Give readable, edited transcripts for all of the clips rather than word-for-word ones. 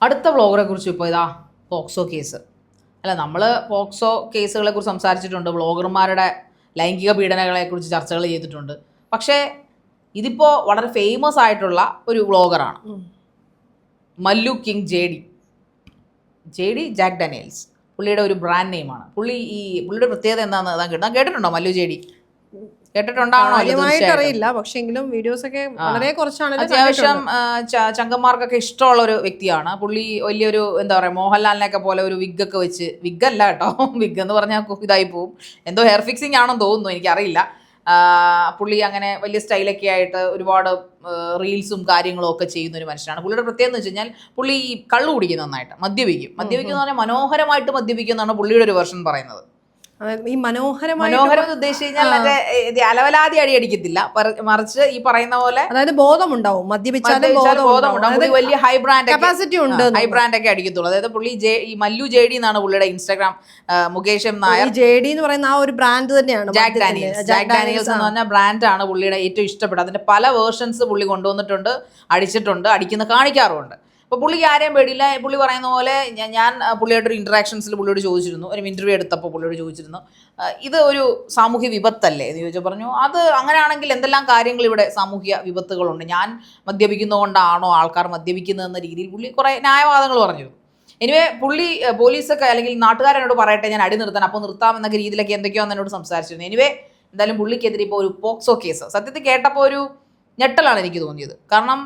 അടുത്ത വ്ളോഗറെ കുറിച്ച് ഇപ്പോൾ ഇതാ പോക്സോ കേസ്. അല്ല, നമ്മൾ പോക്സോ കേസുകളെ കുറിച്ച് സംസാരിച്ചിട്ടുണ്ട്, വ്ളോഗർമാരുടെ ലൈംഗിക പീഡനങ്ങളെ കുറിച്ച് ചർച്ചകൾ ചെയ്തിട്ടുണ്ട്. പക്ഷേ ഇതിപ്പോൾ വളരെ ഫേമസ് ആയിട്ടുള്ള ഒരു വ്ളോഗറാണ് Mallu king J D Jack Daniels. പുള്ളിയുടെ ഒരു ബ്രാൻഡ് നെയിമാണ്. പുള്ളിയുടെ പ്രത്യേകത എന്താണെന്ന് കേട്ടിട്ടുണ്ടോ? മല്ലു ജെ ഡി അറിയില്ല, പക്ഷെങ്കിലും വീഡിയോസ് ഒക്കെ വളരെ കുറച്ചാണ്. അത്യാവശ്യം ചങ്കന്മാർക്കൊക്കെ ഇഷ്ടമുള്ള ഒരു വ്യക്തിയാണ് പുള്ളി. വലിയൊരു എന്താ പറയാ, മോഹൻലാലിനെയൊക്കെ പോലെ ഒരു വിഗ്ഗൊക്കെ വെച്ച്, വിഗ്ഗല്ല കേട്ടോ, വിഗ് എന്ന് പറഞ്ഞാൽ ഇതായി പോവും, എന്തോ ഹെയർ ഫിക്സിംഗ് ആണെന്ന് തോന്നുന്നു, എനിക്കറിയില്ല. പുള്ളി അങ്ങനെ വലിയ സ്റ്റൈലൊക്കെ ആയിട്ട് ഒരുപാട് റീൽസും കാര്യങ്ങളും ഒക്കെ ചെയ്യുന്ന ഒരു മനുഷ്യനാണ്. പുള്ളിയുടെ പ്രത്യേകത എന്ന് വെച്ച് കഴിഞ്ഞാൽ പുള്ളി കള്ളു കുടിക്കും, നന്നായിട്ട് മദ്യപിക്കും എന്ന് പറഞ്ഞാൽ മനോഹരമായിട്ട് മദ്യപിക്കും എന്നാണ് പുള്ളിയുടെ ഒരു വെർഷൻ പറയുന്നത്. ഈ മനോഹരം ഉദ്ദേശിച്ചു കഴിഞ്ഞാൽ മറ്റേ അലവലാതി അടി അടിക്കത്തില്ല, മറിച്ച് ഈ പറയുന്ന പോലെ അതായത് ബോധമുണ്ടാവും, മദ്യപിച്ചാലും ബോധമുണ്ടാവും. വലിയ ഹൈ ബ്രാൻഡ് കപ്പാസിറ്റി ഉണ്ട്, ഹൈ ബ്രാൻഡ് ഒക്കെ അടിക്കത്തുള്ളൂ. അതായത് പുള്ളി ഈ മല്ലു ജെ ഡി എന്നാണ് പുള്ളിയുടെ Instagram. Mukesh M Nair J D എന്ന് പറയുന്ന ആ ഒരു ബ്രാൻഡ് തന്നെയാണ്. ജാക്ക് ഡാനിയൽസ് എന്ന് പറഞ്ഞ ബ്രാൻഡാണ് പുള്ളിയുടെ ഏറ്റവും ഇഷ്ടപ്പെട്ടത്. അതിന്റെ പല വേർഷൻസ് പുള്ളി കൊണ്ടുവന്നിട്ടുണ്ട്, അടിച്ചിട്ടുണ്ട്, അടിക്കുന്ന കാണിക്കാറുമുണ്ട്. അപ്പോൾ പുള്ളിക്ക് ആരെയും പേടിയില്ല. പുള്ളി പറയുന്ന പോലെ ഞാൻ പുള്ളിയായിട്ടൊരു ഇൻട്രാക്ഷൻസിൽ പുള്ളിയോട് ചോദിച്ചിരുന്നു, ഒരു ഇൻ്റർവ്യൂ എടുത്തപ്പോൾ പുള്ളിയോട് ചോദിച്ചിരുന്നു, ഇത് ഒരു സാമൂഹ്യ വിപത്തല്ലേ എന്ന് ചോദിച്ചാൽ പറഞ്ഞു, അത് അങ്ങനെയാണെങ്കിൽ എന്തെല്ലാം കാര്യങ്ങൾ ഇവിടെ സാമൂഹ്യ വിപത്തുകളുണ്ട്, ഞാൻ മദ്യപിക്കുന്നതുകൊണ്ടാണോ ആൾക്കാർ മദ്യപിക്കുന്നതെന്ന രീതിയിൽ പുള്ളി കുറേ ന്യായവാദങ്ങൾ പറഞ്ഞു. എനിവേ പുള്ളി പോലീസൊക്കെ അല്ലെങ്കിൽ നാട്ടുകാരെന്നോട് പറയട്ടെ, ഞാൻ അടി നിർത്താൻ, അപ്പോൾ നിർത്താമെന്നൊക്കെ രീതിയിലൊക്കെ എന്തൊക്കെയോ എന്നോട് സംസാരിച്ചിരുന്നു. എനിവേ എന്തായാലും പുള്ളിക്കെതിരെ ഇപ്പോൾ ഒരു പോക്സോ കേസ്. സത്യത്തിൽ കേട്ടപ്പോൾ ഒരു ഞെട്ടലാണ് എനിക്ക് തോന്നിയത്. കാരണം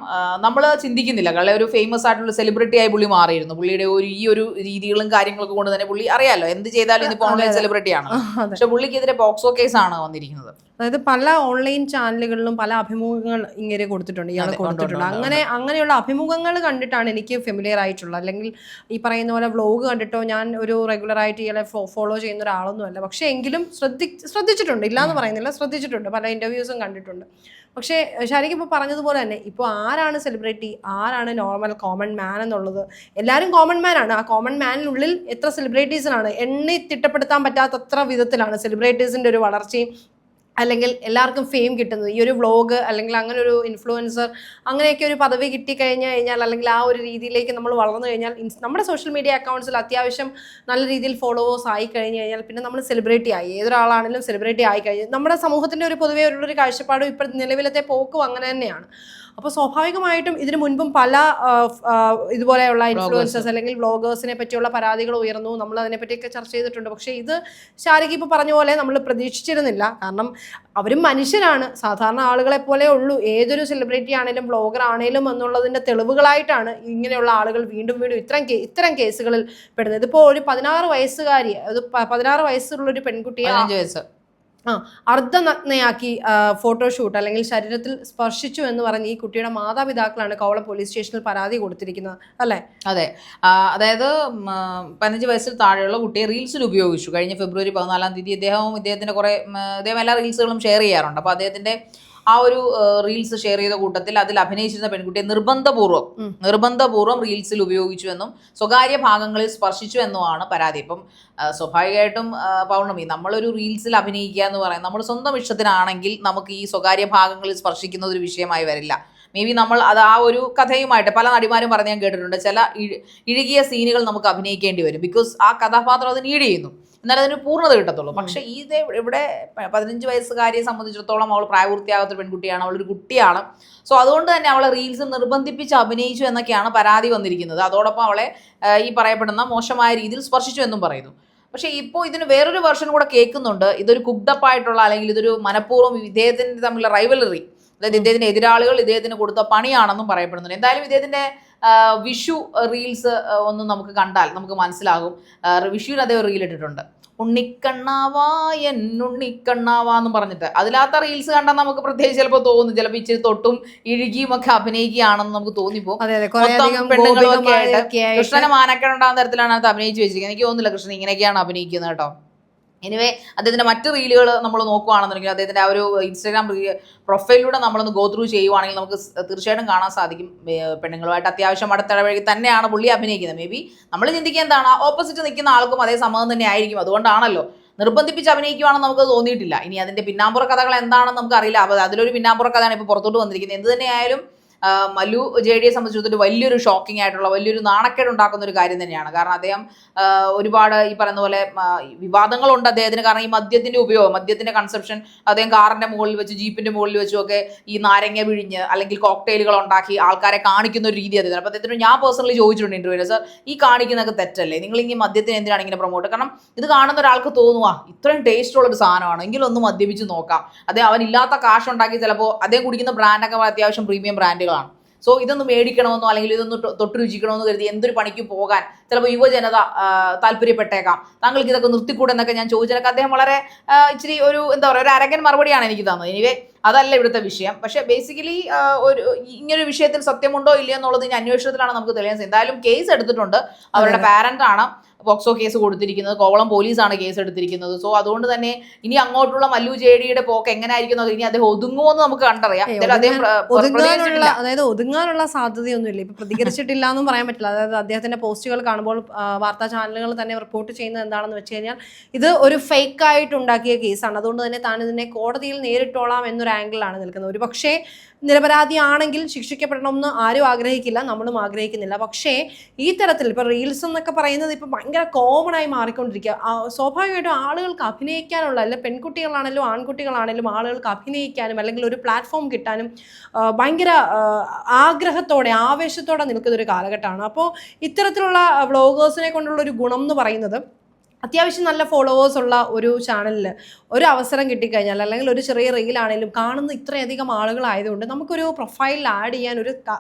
നമ്മൾ ചിന്തിക്കുന്നില്ല, കാരണം ഒരു ഫേമസ് ആയിട്ടുള്ള സെലിബ്രിറ്റി ആയി പുള്ളി മാറിയിരുന്നു. പുള്ളിയുടെ ഈ ഒരു രീതികളും കാര്യങ്ങളൊക്കെ കൊണ്ട് തന്നെ പുള്ളി അറിയാലോ, എന്ത് ചെയ്താലും ഇതിപ്പോൾ ഓൺലൈൻ സെലിബ്രിറ്റി ആണ്. പക്ഷെ പുള്ളിക്കെതിരെ പോക്സോ കേസാണ് വന്നിരിക്കുന്നത്. അതായത് പല ഓൺലൈൻ ചാനലുകളിലും പല അഭിമുഖങ്ങൾ ഇങ്ങനെ കൊടുത്തിട്ടുണ്ട്, ഇയാളെ കൊടുത്തിട്ടുണ്ട്. അങ്ങനെയുള്ള അഭിമുഖങ്ങൾ കണ്ടിട്ടാണ് എനിക്ക് ഫെമിലിയർ ആയിട്ടുള്ളത്. അല്ലെങ്കിൽ ഈ പറയുന്ന പോലെ വ്ലോഗ് കണ്ടിട്ടോ ഞാൻ ഒരു റെഗുലറായിട്ട് ഇയാളെ ഫോളോ ചെയ്യുന്ന ഒരാളൊന്നുമല്ല. പക്ഷേ എങ്കിലും ശ്രദ്ധിച്ചിട്ടുണ്ട്, ഇല്ലാന്ന് പറയുന്നില്ല, ശ്രദ്ധിച്ചിട്ടുണ്ട്, പല ഇൻ്റർവ്യൂസും കണ്ടിട്ടുണ്ട്. പക്ഷേ ശരിക്കും ഇപ്പോൾ പറഞ്ഞതുപോലെ തന്നെ ഇപ്പോൾ ആരാണ് സെലിബ്രിറ്റി, ആരാണ് നോർമൽ കോമൺ മാൻ എന്നുള്ളത്, എല്ലാവരും കോമൺ മാൻ ആണ്. ആ കോമൺ മാനിനുള്ളിൽ എത്ര സെലിബ്രിറ്റീസിനാണ് എണ്ണി തിട്ടപ്പെടുത്താൻ പറ്റാത്തത്ര വിധത്തിലാണ് സെലിബ്രിറ്റീസിൻ്റെ ഒരു വളർച്ചയും അല്ലെങ്കിൽ എല്ലാവർക്കും ഫെയിം കിട്ടുന്നത്. ഈ ഒരു വ്ളോഗ് അല്ലെങ്കിൽ അങ്ങനെ ഒരു ഇൻഫ്ലുവൻസർ അങ്ങനെയൊക്കെ ഒരു പദവി കിട്ടിക്കഴിഞ്ഞാൽ അല്ലെങ്കിൽ ആ ഒരു രീതിയിലേക്ക് നമ്മൾ വളർന്നു കഴിഞ്ഞാൽ നമ്മുടെ സോഷ്യൽ മീഡിയ അക്കൗണ്ട്സിൽ അത്യാവശ്യം നല്ല രീതിയിൽ ഫോളോവേഴ്സ് ആയി കഴിഞ്ഞ് കഴിഞ്ഞാൽ പിന്നെ നമ്മൾ സെലിബ്രിറ്റി ആയി. ഏതൊരാളാണെങ്കിലും സെലിബ്രിറ്റി ആയി കഴിഞ്ഞാൽ നമ്മുടെ സമൂഹത്തിൻ്റെ ഒരു പൊതുവേ ഉള്ളൊരു കാഴ്ചപ്പാടും ഇപ്പോൾ നിലവിലത്തെ പോക്കും അങ്ങനെ തന്നെയാണ്. അപ്പോൾ സ്വാഭാവികമായിട്ടും ഇതിനു മുൻപും പല ഇതുപോലെയുള്ള ഇൻഫ്ലുവൻസേഴ്സ് അല്ലെങ്കിൽ വ്ളോഗേഴ്സിനെ പറ്റിയുള്ള പരാതികൾ ഉയർന്നു, നമ്മൾ അതിനെപ്പറ്റിയൊക്കെ ചർച്ച ചെയ്തിട്ടുണ്ട്. പക്ഷേ ഇത് ശാരിക ഇപ്പോൾ പറഞ്ഞ പോലെ നമ്മൾ പ്രതീക്ഷിച്ചിരുന്നില്ല. കാരണം അവരും മനുഷ്യരാണ്, സാധാരണ ആളുകളെ പോലെ ഉള്ളൂ. ഏതൊരു സെലിബ്രിറ്റി ആണെങ്കിലും വ്ളോഗർ ആണെങ്കിലും എന്നുള്ളതിൻ്റെ തെളിവുകളായിട്ടാണ് ഇങ്ങനെയുള്ള ആളുകൾ വീണ്ടും വീണ്ടും ഇത്തരം കേസുകളിൽ പെടുന്നത്. ഇതിപ്പോൾ ഒരു 16 വയസ്സുകാരി, അത് 16 വയസ്സുള്ളൊരു പെൺകുട്ടിയെ അർദ്ധനഗ്നയാക്കി ഫോട്ടോഷൂട്ട് അല്ലെങ്കിൽ ശരീരത്തിൽ സ്പർശിച്ചു എന്ന് പറഞ്ഞ് ഈ കുട്ടിയുടെ മാതാപിതാക്കളാണ് കോവളം പോലീസ് സ്റ്റേഷനിൽ പരാതി കൊടുത്തിരിക്കുന്നത്, അല്ലേ? അതെ, അതായത് 15 വയസ്സിൽ താഴെയുള്ള കുട്ടിയെ റീൽസിൽ ഉപയോഗിച്ചു. കഴിഞ്ഞ ഫെബ്രുവരി 14-ാം തീയതി ഇദ്ദേഹം എല്ലാ റീൽസുകളും ഷെയർ ചെയ്യാറുണ്ട്. അപ്പോൾ അദ്ദേഹത്തിന്റെ ആ ഒരു റീൽസ് ഷെയർ ചെയ്ത കൂട്ടത്തിൽ അതിൽ അഭിനയിച്ചിരുന്ന പെൺകുട്ടിയെ നിർബന്ധപൂർവ്വം റീൽസിൽ ഉപയോഗിച്ചു എന്നും സ്വകാര്യ ഭാഗങ്ങളിൽ സ്പർശിച്ചു എന്നുമാണ് പരാതി. ഇപ്പം സ്വാഭാവികമായിട്ടും പൗർണമി, നമ്മളൊരു റീൽസിൽ അഭിനയിക്കുക എന്ന് പറയുന്നത് നമ്മൾ സ്വന്തം ഇഷ്ടത്തിനാണെങ്കിൽ നമുക്ക് ഈ സ്വകാര്യ ഭാഗങ്ങളിൽ സ്പർശിക്കുന്നത് ഒരു വിഷയമായി വരില്ല. മേ ബി നമ്മൾ അത് ആ ഒരു കഥയുമായിട്ട് പല നടിമാരും പറഞ്ഞ് ഞാൻ കേട്ടിട്ടുണ്ട്, ചില ഇഴുകിയ സീനുകൾ നമുക്ക് അഭിനയിക്കേണ്ടി വരും, ബിക്കോസ് ആ കഥാപാത്രം അത് നീഡ് ചെയ്യുന്നു, എന്നാലും അതിന് പൂർണ്ണത കിട്ടത്തുള്ളൂ. പക്ഷേ ഇവിടെ 15 വയസ്സുകാരിയെ സംബന്ധിച്ചിടത്തോളം അവൾ പ്രായപൂർത്തിയാകാത്തൊരു പെൺകുട്ടിയാണ്, അവളൊരു കുട്ടിയാണ്. സോ അതുകൊണ്ട് തന്നെ അവളെ റീൽസ് നിർബന്ധിപ്പിച്ച് അഭിനയിച്ചു എന്നൊക്കെയാണ് പരാതി വന്നിരിക്കുന്നത്. അതോടൊപ്പം അവളെ ഈ പറയപ്പെടുന്ന മോശമായ രീതിയിൽ സ്പർശിച്ചു എന്നും പറയുന്നു. പക്ഷേ ഇപ്പോൾ ഇതിന് വേറൊരു വെർഷൻ കൂടെ കേൾക്കുന്നുണ്ട്, ഇതൊരു കുക്ഡപ്പ് ആയിട്ടുള്ള അല്ലെങ്കിൽ ഇതൊരു മനഃപൂർവ്വം ഇദ്ദേഹത്തിൻ്റെ തമ്മിലുള്ള റൈവലറി, അതായത് ഇദ്ദേഹത്തിന്റെ എതിരാളികൾ ഇദ്ദേഹത്തിന് കൊടുത്ത പണിയാണെന്നും പറയപ്പെടുന്നുണ്ട്. എന്തായാലും ഇദ്ദേഹത്തിന്റെ വിഷു റീൽസ് ഒന്ന് നമുക്ക് കണ്ടാൽ നമുക്ക് മനസ്സിലാകും. വിഷുവിന് അതേ റീൽ ഇട്ടിട്ടുണ്ട്, ഉണ്ണിക്കണ്ണാവാ എന്നുണ്ണിക്കണ്ണാവാ എന്നും പറഞ്ഞിട്ട്. അതിലാത്ത റീൽസ് കണ്ടാൽ നമുക്ക് പ്രത്യേകിച്ച് ചിലപ്പോൾ തോന്നും, ചിലപ്പോൾ ഇച്ചിരി തൊട്ടും ഇഴുകിയും ഒക്കെ അഭിനയിക്കുകയാണെന്ന് നമുക്ക് തോന്നിപ്പോ. പെണ്ണുങ്ങളൊക്കെ ആയിട്ട് കൃഷ്ണനെ മാനക്കേണ്ടാവുന്ന തരത്തിലാണ് അത് അഭിനയിച്ച് വെച്ചിരിക്കുന്നത്. എനിക്ക് തോന്നുന്നില്ല കൃഷ്ണൻ ഇങ്ങനെയൊക്കെയാണ് അഭിനയിക്കുന്നത് കേട്ടോ. എനിവേ അദ്ദേഹത്തിൻ്റെ മറ്റ് റീലുകൾ നമ്മൾ നോക്കുകയാണെന്നുണ്ടെങ്കിൽ അദ്ദേഹത്തിൻ്റെ ആ ഒരു ഇൻസ്റ്റാഗ്രാം പ്രൊഫൈലിലൂടെ നമ്മളൊന്ന് ഗോ ത്രൂ ചെയ്യുവാണെങ്കിൽ നമുക്ക് തീർച്ചയായിട്ടും കാണാൻ സാധിക്കും പെണ്ണുങ്ങളുമായിട്ട് അത്യാവശ്യം അടുത്തിടപഴകി തന്നെയാണ് പുള്ളി അഭിനയിക്കുന്നത്. മേ ബി നമ്മൾ ചിന്തിക്കുക എന്താണ്, ഓപ്പോസിറ്റ് നിൽക്കുന്ന ആൾക്കും അതേ സമ്മതം തന്നെ ആയിരിക്കും, അതുകൊണ്ടാണല്ലോ നിർബന്ധിപ്പിച്ച് അഭിനയിക്കുവാണെന്ന് നമുക്ക് തോന്നിയിട്ടില്ല. ഇനി അതിൻ്റെ പിന്നാമ്പുറ കഥകൾ എന്താണെന്ന് നമുക്കറിയില്ല. അപ്പോൾ അതിലൊരു പിന്നാമ്പുറ കഥയാണ് ഇപ്പോൾ പുറത്തോട്ട് വന്നിരിക്കുന്നത്. എന്ത് തന്നെയായാലും മല്ലു JDയെ സംബന്ധിച്ചിടത്തോളം വലിയൊരു ഷോക്കിംഗ് ആയിട്ടുള്ള വലിയൊരു നാണക്കേട് ഉണ്ടാക്കുന്ന ഒരു കാര്യം തന്നെയാണ്. കാരണം അദ്ദേഹം ഒരുപാട് ഈ പറയുന്ന പോലെ വിവാദങ്ങളുണ്ട് അദ്ദേഹത്തിന്. കാരണം ഈ മദ്യത്തിന്റെ ഉപയോഗം, മദ്യത്തിന്റെ കൺസപ്ഷൻ, അദ്ദേഹം കാറിന്റെ മുകളിൽ വെച്ച് ജീപ്പിന്റെ മുകളിൽ വെച്ചും ഒക്കെ ഈ നാരങ്ങ പിഴിഞ്ഞ് അല്ലെങ്കിൽ കോക്ടെയിലുകൾ ഉണ്ടാക്കി ആൾക്കാരെ കാണിക്കുന്ന ഒരു രീതി അദ്ദേഹത്തിന്. അപ്പോൾ അദ്ദേഹത്തിന് ഞാൻ പേഴ്സണലി ചോദിച്ചിട്ടുണ്ട് ഇന്റർവ്യൂവിൽ, സർ ഈ കാണിക്കുന്നതൊക്കെ തെറ്റല്ലേ, നിങ്ങൾ ഈ മദ്യത്തിന് എന്തിനാണ് ഇങ്ങനെ പ്രൊമോട്ട്? കാരണം ഇത് കാണുന്ന ഒരാൾക്ക് തോന്നുക ഇത്രയും ടേസ്റ്റ് ഉള്ള ഒരു സാധനമാണ് എങ്കിലും ഒന്ന് മദ്യപിച്ച് നോക്കാം. അദ്ദേഹം അവനില്ലാത്ത കാശുണ്ടാക്കി ചിലപ്പോൾ അദ്ദേഹം കുടിക്കുന്ന ബ്രാൻഡൊക്കെ അത്യാവശ്യം പ്രീമിയം ബ്രാൻഡുകളാണ്. സോ ഇതൊന്ന് മേടിക്കണമെന്നോ അല്ലെങ്കിൽ ഇതൊന്ന് തൊട്ട് രുചിക്കണമെന്നോ കരുതി എന്തൊരു പണിക്ക് പോകാൻ ചിലപ്പോൾ യുവജനത താല്പര്യപ്പെട്ടേക്കാം, താങ്കൾക്ക് ഇതൊക്കെ നിർത്തിക്കൂടെ എന്നൊക്കെ ഞാൻ ചോദിച്ചതൊക്കെ അദ്ദേഹം വളരെ ഇച്ചിരി ഒരു എന്താ പറയുക ഒരു അരകൻ മറുപടിയാണ് എനിക്ക് തന്നത്. എനിവേ അതല്ല ഇവിടുത്തെ വിഷയം. പക്ഷേ ബേസിക്കലി ഒരു ഇങ്ങനൊരു വിഷയത്തിൽ സത്യമുണ്ടോ ഇല്ലയോ എന്നുള്ളത് ഇനി അന്വേഷണത്തിലാണ് നമുക്ക് തെളിയാൻ സാധിക്കും. എന്തായാലും കേസ് എടുത്തിട്ടുണ്ട്, അവരുടെ പാരന്റ് ആണ് പോക്സോ കേസ് കൊടുത്തിരിക്കുന്നത്, കോവളം പോലീസാണ് കേസ് എടുത്തിരിക്കുന്നത്. സോ അതുകൊണ്ട് തന്നെ ഇനി അങ്ങോട്ടുള്ള മല്ലു JDയുടെ പോക്ക് എങ്ങനെയായിരിക്കും, ഇനി അദ്ദേഹം ഒതുങ്ങുമോ എന്ന് നമുക്ക് കണ്ടറിയാം. അതായത് ഒതുങ്ങാനുള്ള സാധ്യതയൊന്നുമില്ല. ഇപ്പൊ പ്രതികരിച്ചിട്ടില്ല എന്നും പറയാൻ പറ്റില്ല. അതായത് അദ്ദേഹത്തിന്റെ പോസ്റ്റുകൾ കാണുമ്പോൾ വാർത്താ ചാനലുകൾ തന്നെ റിപ്പോർട്ട് ചെയ്യുന്നത് എന്താണെന്ന് വെച്ച് കഴിഞ്ഞാൽ ഇത് ഒരു ഫേക്ക് ആയിട്ട് ഉണ്ടാക്കിയ കേസാണ്. അതുകൊണ്ട് തന്നെ താൻ ഇതിനെ കോടതിയിൽ നേരിട്ടോളാം എന്നൊരു ആംഗിളിലാണ് നിൽക്കുന്നത്. ഒരു പക്ഷേ നിരപരാധിയാണെങ്കിൽ ശിക്ഷിക്കപ്പെടണമെന്ന് ആരും ആഗ്രഹിക്കില്ല, നമ്മളും ആഗ്രഹിക്കുന്നില്ല. പക്ഷേ ഈ തരത്തിൽ ഇപ്പൊ റീൽസ് എന്നൊക്കെ പറയുന്നത് ഇപ്പൊ ഭയങ്കര കോമൺ ആയി മാറിക്കൊണ്ടിരിക്കുക. സ്വാഭാവികമായിട്ടും ആളുകൾക്ക് അഭിനയിക്കാനുള്ള, അല്ലെ പെൺകുട്ടികളാണെങ്കിലും ആൺകുട്ടികളാണെങ്കിലും ആളുകൾക്ക് അഭിനയിക്കാനും അല്ലെങ്കിൽ ഒരു പ്ലാറ്റ്ഫോം കിട്ടാനും ഭയങ്കര ആഗ്രഹത്തോടെ ആവേശത്തോടെ നിൽക്കുന്ന ഒരു കാലഘട്ടമാണ്. അപ്പോൾ ഇത്തരത്തിലുള്ള വ്ളോഗേഴ്സിനെ കൊണ്ടുള്ള ഒരു ഗുണം എന്ന് പറയുന്നത് അത്യാവശ്യം നല്ല ഫോളോവേഴ്സ് ഉള്ള ഒരു ചാനലിൽ ഒരു അവസരം കിട്ടിക്കഴിഞ്ഞാൽ അല്ലെങ്കിൽ ഒരു ചെറിയ റീലാണെങ്കിലും കാണുന്ന ഇത്രയധികം ആളുകളായതുകൊണ്ട് നമുക്കൊരു പ്രൊഫൈലിൽ ആഡ് ചെയ്യാൻ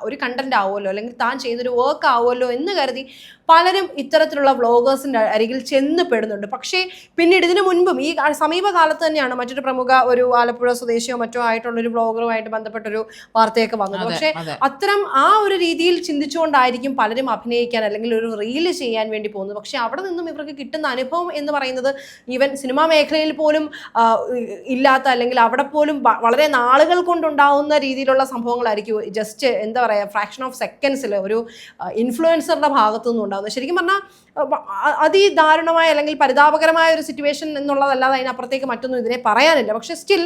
ഒരു കണ്ടന്റ് ആവുമല്ലോ, അല്ലെങ്കിൽ താൻ ചെയ്തൊരു വർക്ക് ആവുമല്ലോ എന്ന് കരുതി പലരും ഇത്തരത്തിലുള്ള വ്ളോഗേഴ്സിൻ്റെ അരികിൽ ചെന്ന് പെടുന്നുണ്ട്. പക്ഷേ പിന്നീട് ഇതിനു മുൻപും ഈ സമീപകാലത്ത് തന്നെയാണ് മറ്റൊരു പ്രമുഖ ഒരു ആലപ്പുഴ സ്വദേശിയോ മറ്റോ ആയിട്ടുള്ളൊരു വ്ളോഗറുമായിട്ട് ബന്ധപ്പെട്ടൊരു വാർത്തയൊക്കെ വന്നത്. പക്ഷേ അത്തരം ആ ഒരു രീതിയിൽ ചിന്തിച്ചുകൊണ്ടായിരിക്കും പലരും അഭിനയിക്കാൻ അല്ലെങ്കിൽ ഒരു റീല് ചെയ്യാൻ വേണ്ടി പോകുന്നത്. പക്ഷേ അവിടെ നിന്നും ഇവർക്ക് കിട്ടുന്ന അനുഭവം എന്ന് പറയുന്നത് ഈവൻ സിനിമാ മേഖലയിൽ പോലും ഇല്ലാത്ത, അല്ലെങ്കിൽ അവിടെ പോലും വളരെ നാളുകൾ കൊണ്ടുണ്ടാവുന്ന രീതിയിലുള്ള സംഭവങ്ങളായിരിക്കും ജസ്റ്റ് എന്താ പറയുക ഫ്രാക്ഷൻ ഓഫ് സെക്കൻഡ്സിൽ ഒരു ഇൻഫ്ലുവൻസറുടെ ഭാഗത്തു നിന്നും ഉണ്ടാകുന്നത്. ശരിക്കും പറഞ്ഞാൽ അതിദാരുണമായ അല്ലെങ്കിൽ പരിതാപകരമായ ഒരു സിറ്റുവേഷൻ എന്നുള്ളതല്ലാതെ അതിനപ്പുറത്തേക്ക് മറ്റൊന്നും ഇതിനെ പറയാനില്ല. പക്ഷെ സ്റ്റിൽ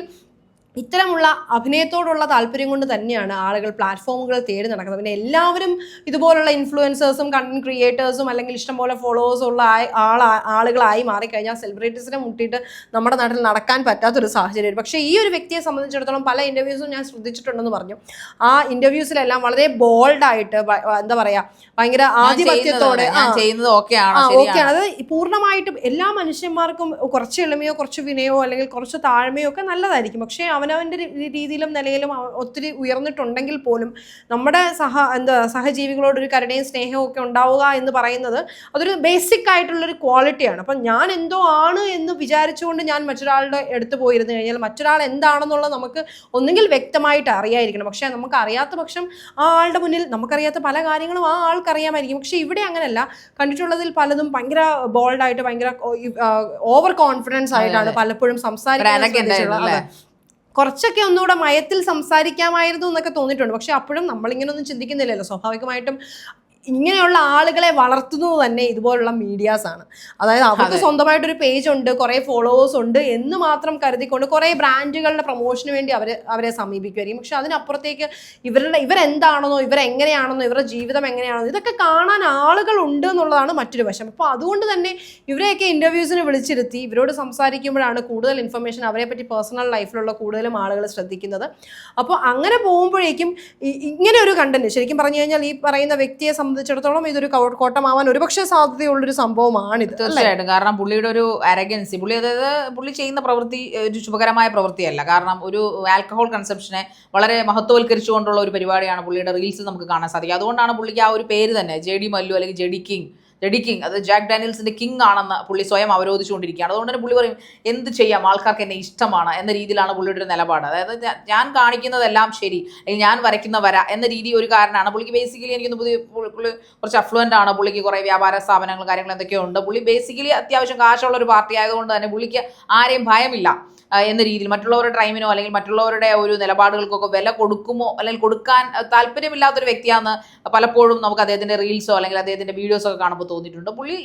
ഇത്തരമുള്ള അഭിനയത്തോടുള്ള താല്പര്യം കൊണ്ട് തന്നെയാണ് ആളുകൾ പ്ലാറ്റ്ഫോമുകൾ തേടി നടക്കുന്നത്. പിന്നെ എല്ലാവരും ഇതുപോലുള്ള ഇൻഫ്ലുവൻസേഴ്സും കണ്ടന്റ് ക്രിയേറ്റേഴ്സും അല്ലെങ്കിൽ ഇഷ്ടംപോലെ ഫോളോവേഴ്സും ഉള്ള ആളുകളായി മാറിക്കഴിഞ്ഞാൽ സെലിബ്രിറ്റീസിനെ മുട്ടിയിട്ട് നമ്മുടെ നാട്ടിൽ നടക്കാൻ പറ്റാത്തൊരു സാഹചര്യം. പക്ഷേ ഈ ഒരു വ്യക്തിയെ സംബന്ധിച്ചിടത്തോളം പല ഇൻ്റർവ്യൂസും ഞാൻ ശ്രദ്ധിച്ചിട്ടുണ്ടെന്ന് പറഞ്ഞു. ആ ഇൻ്റർവ്യൂസിലെല്ലാം വളരെ ബോൾഡായിട്ട് എന്താ പറയുക ഭയങ്കര ആധിപത്യത്തോടെ ഓക്കെയാണ്. അത് പൂർണ്ണമായിട്ടും എല്ലാ മനുഷ്യന്മാർക്കും കുറച്ച് എളിമയോ കുറച്ച് വിനയോ അല്ലെങ്കിൽ കുറച്ച് താഴ്മയോ ഒക്കെ നല്ലതായിരിക്കും. പക്ഷേ അവനവൻ്റെ രീതിയിലും നിലയിലും ഒത്തിരി ഉയർന്നിട്ടുണ്ടെങ്കിൽ പോലും നമ്മുടെ സഹജീവികളോടൊരു കരുണയും സ്നേഹവും ഒക്കെ ഉണ്ടാവുക എന്ന് പറയുന്നത് അതൊരു ബേസിക് ആയിട്ടുള്ളൊരു ക്വാളിറ്റിയാണ്. അപ്പം ഞാൻ എന്തോ ആണ് എന്ന് വിചാരിച്ചുകൊണ്ട് ഞാൻ മറ്റൊരാളുടെ അടുത്ത് പോയിരുന്നു കഴിഞ്ഞാൽ മറ്റൊരാൾ എന്താണെന്നുള്ളത് നമുക്ക് ഒന്നുകിൽ വ്യക്തമായിട്ട് അറിയായിരിക്കണം. പക്ഷേ നമുക്ക് അറിയാത്ത പക്ഷം ആ ആളുടെ മുന്നിൽ നമുക്കറിയാത്ത പല കാര്യങ്ങളും ആ ആൾക്കറിയാമായിരിക്കും. പക്ഷേ ഇവിടെ അങ്ങനെയല്ല. കണ്ടിട്ടുള്ളതിൽ പലതും ഭയങ്കര ബോൾഡായിട്ട് ഭയങ്കര ഓവർ കോൺഫിഡൻസ് ആയിട്ടാണ് പലപ്പോഴും സംസാരിക്കുന്നത്. കുറച്ചൊക്കെ ഒന്നുകൂടെ മയത്തിൽ സംസാരിക്കാമായിരുന്നു എന്നൊക്കെ തോന്നിയിട്ടുണ്ട്. പക്ഷെ അപ്പോഴും നമ്മളിങ്ങനെ ഒന്നും ചിന്തിക്കുന്നില്ലല്ലോ. സ്വാഭാവികമായിട്ടും ഇങ്ങനെയുള്ള ആളുകളെ വളർത്തുന്നത് തന്നെ ഇതുപോലുള്ള മീഡിയാസാണ്. അതായത് അവർക്ക് സ്വന്തമായിട്ടൊരു പേജ് ഉണ്ട്, കുറേ ഫോളോവേഴ്സ് ഉണ്ട് എന്ന് മാത്രം കരുതിക്കൊണ്ട് കുറേ ബ്രാൻഡുകളുടെ പ്രൊമോഷന് വേണ്ടി അവരെ സമീപിക്കുമായിരിക്കും. പക്ഷെ അതിനപ്പുറത്തേക്ക് ഇവരെന്താണെന്നോ ഇവരെങ്ങനെയാണെന്നോ ഇവരുടെ ജീവിതം എങ്ങനെയാണെന്നോ ഇതൊക്കെ കാണാൻ ആളുകളുണ്ട് എന്നുള്ളതാണ് മറ്റൊരു വശം. അപ്പോൾ അതുകൊണ്ട് തന്നെ ഇവരെയൊക്കെ ഇൻ്റർവ്യൂസിന് വിളിച്ചിരുത്തി ഇവരോട് സംസാരിക്കുമ്പോഴാണ് കൂടുതൽ ഇൻഫർമേഷൻ അവരെ പറ്റി പേഴ്സണൽ ലൈഫിലുള്ള കൂടുതലും ആളുകൾ ശ്രദ്ധിക്കുന്നത്. അപ്പോൾ അങ്ങനെ പോകുമ്പോഴേക്കും ഇങ്ങനെ ഒരു കണ്ടന്റ് ശരിക്കും പറഞ്ഞു കഴിഞ്ഞാൽ ഈ പറയുന്ന വ്യക്തിയെ സംബന്ധിച്ചിടത്തോളം ഇതൊരു കോട്ടമാവാൻ ഒരുപക്ഷെ സാധ്യതയുള്ളൊരു സംഭവമാണിത്. തീർച്ചയായിട്ടും. കാരണം പുള്ളിയുടെ ഒരു അരഗൻസി, പുള്ളി ചെയ്യുന്ന പ്രവൃത്തി ഒരു ശുഭകരമായ പ്രവൃത്തിയല്ല. കാരണം ഒരു ആൽക്കഹോൾ കൺസംഷനെ വളരെ മഹത്വവൽക്കരിച്ചുകൊണ്ടുള്ള ഒരു പരിപാടിയാണ് പുള്ളിയുടെ റീൽസിൽ നമുക്ക് കാണാൻ സാധിക്കുക. അതുകൊണ്ടാണ് പുള്ളിക്ക് ആ ഒരു പേര് തന്നെ JD മല്ലു അല്ലെങ്കിൽ JD കിങ്, അത് ജാക്ക് ഡാനിയൽസിന്റെ കിങ് ആണെന്ന് പുള്ളി സ്വയം അവരോധിച്ചുകൊണ്ടിരിക്കുകയാണ്. അതുകൊണ്ട് തന്നെ പുള്ളി പറയും എന്ത് ചെയ്യാം, ആൾക്കാർക്ക് എന്നെ ഇഷ്ടമാണ് എന്ന രീതിയിലാണ് പുള്ളിയുടെ ഒരു നിലപാട്. അതായത് ഞാൻ കാണിക്കുന്നതെല്ലാം ശരി, അല്ലെങ്കിൽ ഞാൻ വരയ്ക്കുന്ന വര എന്ന രീതി ഒരു കാരണമാണ്. പുള്ളിക്ക് ബേസിക്കലി എനിക്കൊന്ന് പുള്ളി കുറച്ച് അഫ്ലുവൻ്റ് ആണ്. പുള്ളിക്ക് കുറേ വ്യാപാര സ്ഥാപനങ്ങൾ കാര്യങ്ങൾ എന്തൊക്കെയോ ഉണ്ട്. പുള്ളി ബേസിക്കലി അത്യാവശ്യം കാശുള്ള ഒരു പാർട്ടി ആയതുകൊണ്ട് തന്നെ പുള്ളിക്ക് ആരെയും ഭയമില്ല എന്ന രീതിയിൽ മറ്റുള്ളവരുടെ ടൈമിനോ അല്ലെങ്കിൽ മറ്റുള്ളവരുടെ ഒരു നിലപാടുകൾക്കൊക്കെ വില കൊടുക്കുമോ അല്ലെങ്കിൽ കൊടുക്കാൻ താല്പര്യമില്ലാത്തൊരു വ്യക്തിയാണെന്ന് പലപ്പോഴും നമുക്ക് അദ്ദേഹത്തിൻ്റെ റീൽസോ അല്ലെങ്കിൽ അദ്ദേഹത്തിൻ്റെ വീഡിയോസോ ഒക്കെ കാണുമ്പോൾ തോന്നിയിട്ടുണ്ട്. പുള്ളി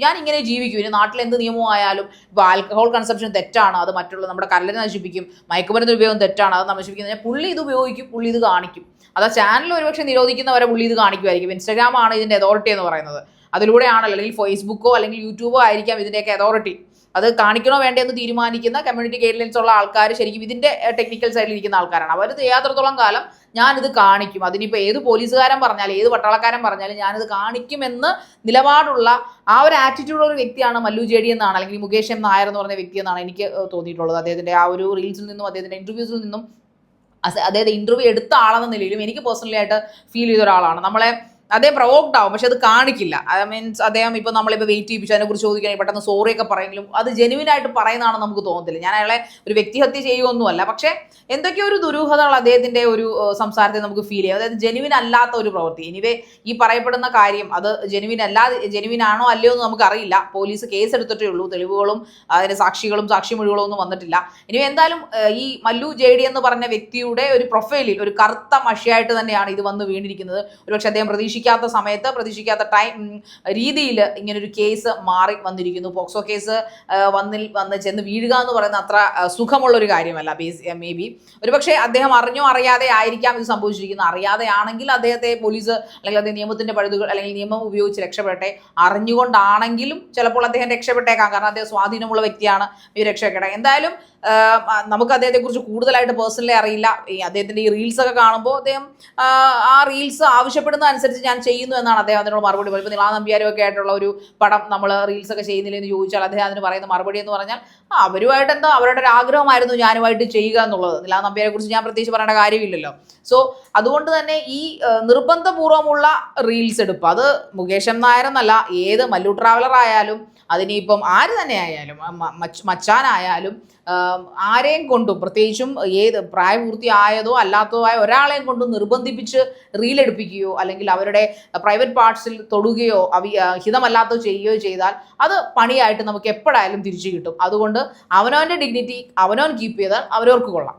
ഞാൻ ഇങ്ങനെ ജീവിക്കും, ഇനി നാട്ടിൽ എന്ത് നിയമം ആയാലും ഇപ്പോൾ ആൽക്കഹോൾ കൺസംഷൻ തെറ്റാണ്, അത് മറ്റുള്ള നമ്മുടെ കരളിനെ നശിപ്പിക്കും, മയക്കുമരുന്ന് ഉപയോഗം തെറ്റാണ്, അത് നശിപ്പിക്കുന്നത്, പുള്ളി ഇത് ഉപയോഗിക്കും, പുള്ളി ഇത് കാണിക്കും. അത് ചാനൽ ഒരുപക്ഷെ നിരോധിക്കുന്നവരെ പുള്ളി ഇത് കാണിക്കുമായിരിക്കും. ഇൻസ്റ്റാഗ്രാമാണ് ഇതിന്റെ അതോറിറ്റി എന്ന് പറയുന്നത്. അതിലൂടെയാണല്ലോ, അല്ലെങ്കിൽ ഫേസ്ബുക്കോ അല്ലെങ്കിൽ യൂട്യൂബോ ആയിരിക്കാം ഇതിന്റെയൊക്കെ അതോറിറ്റി. അത് കാണിക്കണോ വേണ്ടെന്ന് തീരുമാനിക്കുന്ന കമ്മ്യൂണിറ്റി ഗൈഡ്ലൈൻസ് ഉള്ള ആൾക്കാർ ശരിക്കും ഇതിന്റെ ടെക്നിക്കൽ സൈഡിൽ ഇരിക്കുന്ന ആൾക്കാരാണ്. അവർ ചെയ്യാത്രത്തോളം കാലം ഞാനിത് കാണിക്കും, അതിനിപ്പോൾ ഏത് പോലീസുകാരൻ പറഞ്ഞാലും ഏത് പട്ടാളക്കാരൻ പറഞ്ഞാലും ഞാനിത് കാണിക്കുമെന്ന് നിലപാടുള്ള ആ ഒരു ആറ്റിറ്റ്യൂഡുള്ള ഒരു വ്യക്തിയാണ് മല്ലു ജെ ഡി എന്നാണ്, അല്ലെങ്കിൽ മുകേഷ് എം നായർ എന്ന് പറഞ്ഞ വ്യക്തി എന്നാണ് എനിക്ക് തോന്നിയിട്ടുള്ളത്. അദ്ദേഹത്തിന്റെ ആ ഒരു റീൽസിൽ നിന്നും അദ്ദേഹത്തിന്റെ ഇന്റർവ്യൂസിൽ നിന്നും അദ്ദേഹം ഇന്റർവ്യൂ എടുത്ത ആളെന്ന നിലയിലും എനിക്ക് പേഴ്സണലി ആയിട്ട് ഫീൽ ചെയ്ത ഒരാളാണ്. അദ്ദേഹം പ്രൊവോക്ഡ് ആവും, പക്ഷെ അത് കാണിക്കില്ല. മീൻസ് അദ്ദേഹം ഇപ്പോൾ നമ്മളിപ്പോൾ വെയിറ്റ് ചെയ്യിപ്പിച്ചു അതിനെക്കുറിച്ച് ചോദിക്കുകയാണെങ്കിൽ പെട്ടെന്ന് സോറിയൊക്കെ പറയെങ്കിലും അത് ജെനുവിൻ ആയിട്ട് പറയുന്നതാണെന്ന് നമുക്ക് തോന്നത്തില്ല. ഞാൻ അയാളെ ഒരു വ്യക്തിഹത്യ ചെയ്യുകയൊന്നുമല്ല, പക്ഷേ എന്തൊക്കെയോ ഒരു ദുരൂഹതകൾ അദ്ദേഹത്തിന്റെ ഒരു സംസാരത്തെ നമുക്ക് ഫീൽ ചെയ്യും. അതായത് ജെനുവിൻ അല്ലാത്ത ഒരു പ്രവൃത്തി. എനിവേ ഈ പറയപ്പെടുന്ന കാര്യം അത് ജെനുവിൻ ആണോ അല്ലയോ എന്ന് നമുക്കറിയില്ല. പോലീസ് കേസ് എടുത്തിട്ടേ ഉള്ളൂ, തെളിവുകളും അതിന്റെ സാക്ഷിമൊഴികളും ഒന്നും വന്നിട്ടില്ല. ഇനി എന്തായാലും ഈ മല്ലു ജെ ഡി എന്ന് പറഞ്ഞ വ്യക്തിയുടെ ഒരു പ്രൊഫൈലിൽ ഒരു കറുത്ത മഷിയായിട്ട് തന്നെയാണ് ഇത് വന്ന് വീണിരിക്കുന്നത്. ഒരുപക്ഷെ അദ്ദേഹം പ്രതീക്ഷിക്കാത്ത സമയത്ത് പ്രതീക്ഷിക്കാത്ത രീതിയിൽ ഇങ്ങനൊരു കേസ് മാറി വന്നിരിക്കുന്നു. പോക്സോ കേസ് വന്ന് ചെന്ന് വീഴുക എന്ന് പറയുന്ന അത്ര സുഖമുള്ള ഒരു കാര്യമല്ല. മേ ബി ഒരുപക്ഷെ അദ്ദേഹം അറിഞ്ഞോ അറിയാതെ ആയിരിക്കാം ഇത് സംഭവിച്ചിരിക്കുന്നത്. അറിയാതെയാണെങ്കിൽ അദ്ദേഹത്തെ പോലീസ് അല്ലെങ്കിൽ അദ്ദേഹം നിയമത്തിന്റെ പഴുതുകൾ അല്ലെങ്കിൽ നിയമം ഉപയോഗിച്ച് രക്ഷപ്പെടട്ടെ. അറിഞ്ഞുകൊണ്ടാണെങ്കിലും ചിലപ്പോൾ അദ്ദേഹം രക്ഷപ്പെട്ടേക്കാം, കാരണം അദ്ദേഹം സ്വാധീനമുള്ള വ്യക്തിയാണ്, ഈ രക്ഷപ്പെടട്ടെ. എന്തായാലും നമുക്ക് അദ്ദേഹത്തെ കുറിച്ച് കൂടുതലായിട്ട് പേഴ്സണലി അറിയില്ല. ഈ അദ്ദേഹത്തിന്റെ ഈ റീൽസ് ഒക്കെ കാണുമ്പോൾ അദ്ദേഹം ആ റീൽസ് ആവശ്യപ്പെടുന്ന അനുസരിച്ച് ഞാൻ ചെയ്യുന്നു എന്നാണ് അദ്ദേഹം അതിനോട് മറുപടി പറയുന്നത്. ഇപ്പോൾ നിളാ നമ്പ്യാരും ഒക്കെ ആയിട്ടുള്ള ഒരു പടം നമ്മൾ റീൽസ് ഒക്കെ ചെയ്യുന്നില്ലെന്ന് ചോദിച്ചാൽ അദ്ദേഹം അതിന് പറയുന്ന മറുപടി എന്ന് പറഞ്ഞാൽ അവരുമായിട്ട് എന്തോ അവരുടെ ഒരു ആഗ്രഹമായിരുന്നു ഞാനുമായിട്ട് ചെയ്യുക എന്നുള്ളത്. നിളാ നമ്പ്യാരെ കുറിച്ച് ഞാൻ പ്രത്യേകിച്ച് പറയേണ്ട കാര്യമില്ലല്ലോ. സോ അതുകൊണ്ട് തന്നെ ഈ നിർബന്ധപൂർവ്വമുള്ള റീൽസ് എടുപ്പ് അത് മുകേഷ് എം നായർ എന്നല്ല, ഏത് മല്ലു ട്രാവലർ ആയാലും അതിനിപ്പം ആര് തന്നെ ആയാലും മച്ചാനായാലും ആരെയും കൊണ്ടും, പ്രത്യേകിച്ചും ഏത് പ്രായപൂർത്തിയായതോ അല്ലാത്തതോ ആയ ഒരാളെയും കൊണ്ടും നിർബന്ധിപ്പിച്ച് റീലെടുപ്പിക്കുകയോ അല്ലെങ്കിൽ അവരുടെ പ്രൈവറ്റ് പാർട്സിൽ തൊടുകയോ ഹിതമല്ലാത്തോ ചെയ്യുകയോ ചെയ്താൽ അത് പണിയായിട്ട് നമുക്ക് എപ്പോഴായാലും തിരിച്ചു കിട്ടും. അതുകൊണ്ട് അവനവൻ്റെ ഡിഗ്നിറ്റി അവനവൻ കീപ്പ് ചെയ്താൽ അവരവർക്ക് കൊള്ളാം.